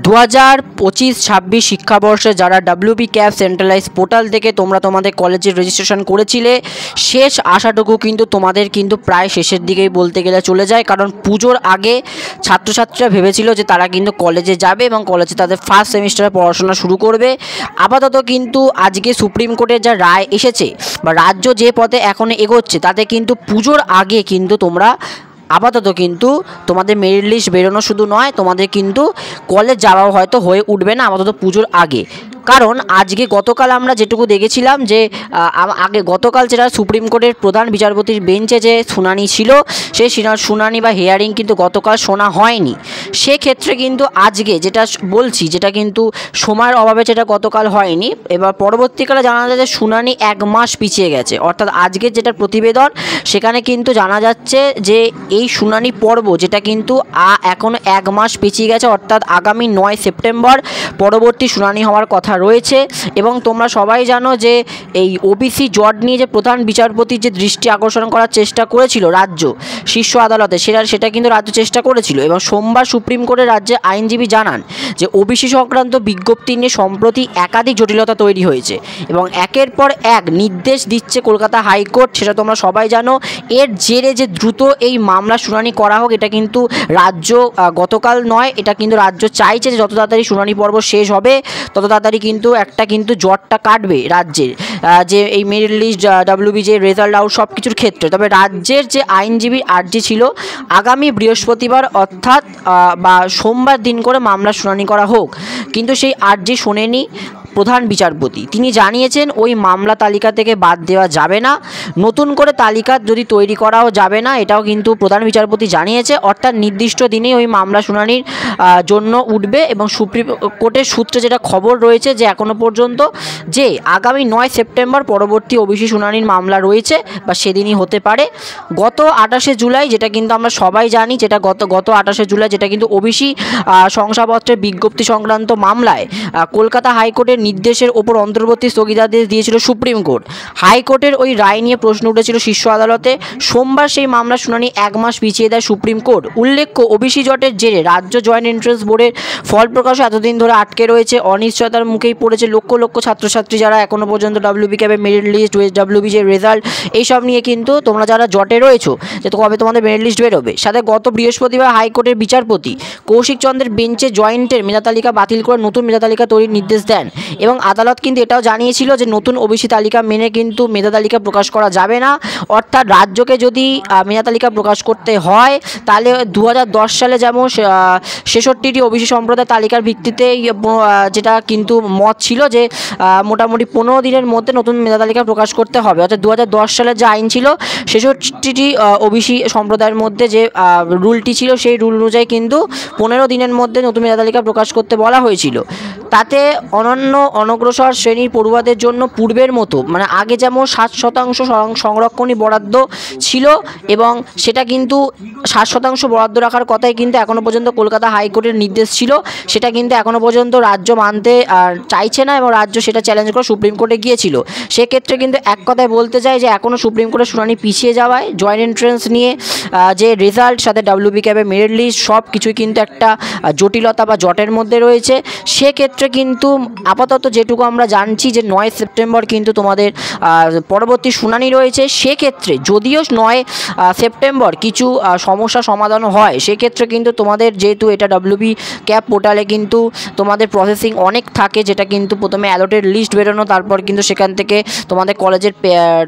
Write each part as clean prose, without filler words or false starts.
2025-26 শিক্ষাবর্ষে যারা WB cap centralise portal থেকে তোমরা তোমাদের কলেজের রেজিস্ট্রেশন করেছিলে, শেষ আশাটুকু কিন্তু তোমাদের কিন্তু প্রায় শেষের দিকেই বলতে গেলে চলে যায়। কারণ পুজোর আগে ছাত্রছাত্রীরা ভেবেছিল যে তারা কিন্তু কলেজে যাবে এবং কলেজে তাদের ফার্স্ট সেমিস্টারে পড়াশোনা শুরু করবে। আপাতত কিন্তু আজকে সুপ্রিম কোর্টের যা রায় এসেছে বা রাজ্য যে পথে এখন এগোচ্ছে, তাতে কিন্তু পুজোর আগে কিন্তু তোমরা আপাতত কিন্তু তোমাদের মেরিট লিস্ট বেরোনো শুধু নয়, তোমাদের কিন্তু কলেজ যাওয়াও হয়তো হয়ে উঠবে না আপাতত পুজোর আগে। কারণ আজকে গতকাল আমরা যেটুকু দেখেছিলাম যে গতকাল যেটা সুপ্রিম কোর্টের প্রধান বিচারপতির বেঞ্চে যে শুনানি ছিল, সেই শুনানি বা হিয়ারিং কিন্তু গতকাল শোনা হয়নি। সেক্ষেত্রে কিন্তু আজকে যেটা বলছি, যেটা কিন্তু সময়ের অভাবে যেটা গতকাল হয়নি, এবার পরবর্তীকালে জানা যায় যে শুনানি 1 মাস পিছিয়ে গেছে। অর্থাৎ আজকের যেটা প্রতিবেদন, সেখানে কিন্তু জানা যাচ্ছে যে এই শুনানি পর্ব যেটা কিন্তু এখনও 1 মাস পিছিয়ে গেছে। অর্থাৎ আগামী 9 সেপ্টেম্বর পরবর্তী শুনানি হওয়ার কথা রয়েছে। এবং তোমরা সবাই জানো যে এই ওবিসি জট নিয়ে যে প্রধান বিচারপতি যে দৃষ্টি আকর্ষণ করার চেষ্টা করেছিল রাজ্য শীর্ষ আদালতে, সেটা কিন্তু রাজ্য চেষ্টা করেছিল। এবং সোমবার সুপ্রিম কোর্টের রাজ্যের আইনজীবী জানান যে ওবিসি সংক্রান্ত বিজ্ঞপ্তি নিয়ে সম্প্রতি একাধিক জটিলতা তৈরি হয়েছে এবং একের পর এক নির্দেশ দিচ্ছে কলকাতা হাইকোর্ট, সেটা তোমরা সবাই জানো। এর জেরে যে দ্রুত এই মামলা শুনানি করা হোক, এটা কিন্তু রাজ্য গতকাল নয়, এটা কিন্তু রাজ্য চাইছে যে যত তাড়াতাড়ি শুনানি পর্ব শেষ হবে তত তাড়াতাড়ি কিন্তু জটটা কাটবে রাজ্যের, যে এই মেরিট লিস্ট WB যে রেজাল্ট আউট সব কিছুর ক্ষেত্রে। তবে রাজ্যের যে আইনজীবীর আর্জি ছিল আগামী বৃহস্পতিবার অর্থাৎ বা সোমবার দিন করে মামলা শুনানি করা হোক, কিন্তু সেই আর্জি শোনেনি প্রধান বিচারপতি। তিনি জানিয়েছেন ওই মামলা তালিকা থেকে বাদ দেওয়া যাবে না, নতুন করে তালিকা যদি তৈরি করাও যাবে না, এটাও কিন্তু প্রধান বিচারপতি জানিয়েছে। অর্থাৎ নির্দিষ্ট দিনেই ওই মামলা শুনানির জন্য উঠবে। এবং সুপ্রিম কোর্টের সূত্রে যেটা খবর রয়েছে যে এখনও পর্যন্ত যে আগামী 9 সেপ্টেম্বর পরবর্তী ওবিসি শুনানির মামলা রয়েছে বা সেদিনই হতে পারে। গত 28শে জুলাই, যেটা কিন্তু আমরা সবাই জানি, যেটা গত 28শে জুলাই যেটা কিন্তু ওবিসি শংসাপত্রের বিজ্ঞপ্তি সংক্রান্ত মামলায় কলকাতা হাইকোর্টের নির্দেশের ওপর অন্তর্বর্তী স্থগিতাদেশ দিয়েছিল সুপ্রিম কোর্ট। হাইকোর্টের ওই রায় নিয়ে প্রশ্ন উঠেছিল শীর্ষ আদালতে। সোমবার সেই মামলা শুনানি 1 মাস পিছিয়ে দেয় সুপ্রিম কোর্ট। উল্লেখ্য, ওবিসি জটের জেরে রাজ্য জয়েন্ট এন্ট্রান্স বোর্ডের ফল প্রকাশ এতদিন ধরে আটকে রয়েছে। অনিশ্চয়তার মুখেই পড়েছে লক্ষ লক্ষ ছাত্রছাত্রী, যারা এখনও পর্যন্ত WB ক্যাপের মেরিট লিস্ট, WB যে রেজাল্ট, এইসব নিয়ে কিন্তু তোমরা যারা জটে রয়েছো যে কবে তোমাদের মেরিট লিস্ট বেরোবে। সাথে গত বৃহস্পতিবার হাইকোর্টের বিচারপতি কৌশিক চন্দ্রের বেঞ্চে জয়েন্টের মেধা তালিকা বাতিল করে নতুন মেধা তালিকা তৈরির নির্দেশ দেন। এবং আদালত কিন্তু এটাও জানিয়েছিল যে নতুন ওবিসি তালিকা মেনে কিন্তু মেধা তালিকা প্রকাশ করা যাবে না। অর্থাৎ রাজ্যকে যদি মেধা তালিকা প্রকাশ করতে হয়, তাহলে 2010 সালে যেমন 66টি ওবিসি সম্প্রদায় তালিকার ভিত্তিতে যেটা কিন্তু মত ছিল যে মোটামুটি 15 দিনের মধ্যে নতুন মেধা তালিকা প্রকাশ করতে হবে। অর্থাৎ 2010 সালের যে আইন ছিল 66টি ওবিসি সম্প্রদায়ের মধ্যে যে রুলটি ছিল, সেই রুল অনুযায়ী কিন্তু 15 দিনের মধ্যে নতুন মেধা তালিকা প্রকাশ করতে বলা হয়েছিল। তাতে অনন্য অনগ্রসর শ্রেণীর পড়ুয়াদের জন্য পূর্বের মতো মানে আগে যেমন 7% সংরক্ষণী বরাদ্দ ছিল এবং সেটা কিন্তু 7% বরাদ্দ রাখার কথাই কিন্তু এখনও পর্যন্ত কলকাতা হাইকোর্টের নির্দেশ ছিল, সেটা কিন্তু এখনও পর্যন্ত রাজ্য মানতে চাইছে না এবং রাজ্য সেটা চ্যালেঞ্জ করে সুপ্রিম কোর্টে গিয়েছিল। সেক্ষেত্রে কিন্তু এক কথায় বলতে চাই যে এখনও সুপ্রিম কোর্টের শুনানি পিছিয়ে যাওয়ায় জয়েন্ট এন্ট্রান্স নিয়ে যে রেজাল্ট, সাথে WB ক্যাপের মেরিট লিস্ট সব কিছুই কিন্তু একটা জটিলতা বা জটের মধ্যে রয়েছে। সেক্ষেত্রে কিন্তু আপাতত যেটুকু আমরা জানছি যে 9 সেপ্টেম্বর কিন্তু তোমাদের পরবর্তী শুনানি রয়েছে। সেক্ষেত্রে যদিও 9 সেপ্টেম্বর কিছু সমস্যা সমাধান হয়, সেক্ষেত্রে কিন্তু তোমাদের যেহেতু এটা WB ক্যাপ পোর্টালে কিন্তু তোমাদের প্রসেসিং অনেক থাকে, যেটা কিন্তু প্রথমে অ্যালটেড লিস্ট বেরোনো, তারপর কিন্তু সেখান থেকে তোমাদের কলেজের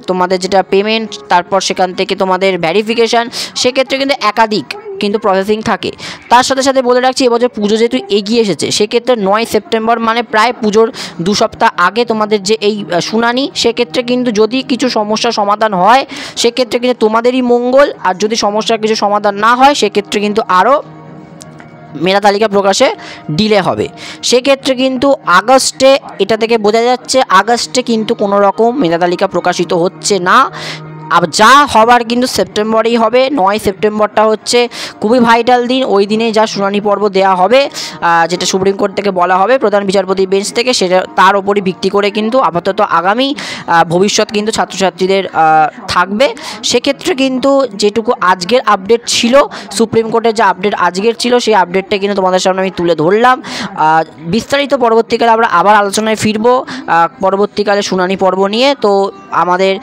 তোমাদের যেটা পেমেন্ট, তারপর সেখান থেকে তোমাদের ভ্যারিফিকেশান, সেক্ষেত্রে কিন্তু একাধিক কিন্তু প্রসেসিং থাকে। তার সাথে সাথে বলে রাখছি, এবছর পুজো যেহেতু এগিয়ে এসেছে, সেক্ষেত্রে 9 সেপ্টেম্বর মানে প্রায় পুজোর 2 সপ্তাহ আগে তোমাদের যে এই শুনানি, সেক্ষেত্রে কিন্তু যদি কিছু সমস্যার সমাধান হয় সেক্ষেত্রে কিন্তু তোমাদেরই মঙ্গল, আর যদি সমস্যার কিছু সমাধান না হয় সেক্ষেত্রে কিন্তু আরও মেধা তালিকা প্রকাশে ডিলে হবে। সেক্ষেত্রে কিন্তু আগস্টে, এটা থেকে বোঝা যাচ্ছে আগস্টে কিন্তু কোনো রকম মেধা তালিকা প্রকাশিত হচ্ছে না। যা হবার কিন্তু সেপ্টেম্বরেই হবে। 9 সেপ্টেম্বরটা হচ্ছে খুবই ভাইটাল দিন। ওই দিনে যা শুনানি পর্ব দেওয়া হবে, যেটা সুপ্রিম কোর্ট থেকে বলা হবে প্রধান বিচারপতি বেঞ্চ থেকে, সেটা তার ওপরই ভিত্তি করে কিন্তু আপাতত আগামী ভবিষ্যৎ কিন্তু ছাত্রছাত্রীদের থাকবে। সেক্ষেত্রে কিন্তু যেটুকু আজকের আপডেট ছিল, সুপ্রিম কোর্টের যে আপডেট আজকের ছিল, সেই আপডেটটা কিন্তু তোমাদের সামনে আমি তুলে ধরলাম। বিস্তারিত পরবর্তীকালে আমরা আবার আলোচনায় ফিরবো পরবর্তীকালে শুনানি পর্ব নিয়ে। তো আমাদের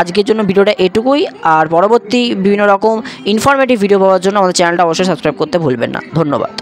আজকের জন্য ভিডিওটা এটুকুই। আর পরবর্তী বিভিন্ন রকম ইনফরমেটিভ ভিডিও পাওয়ার জন্য আমাদের চ্যানেলটা অবশ্যই সাবস্ক্রাইব করতে ভুলবেন না। ধন্যবাদ।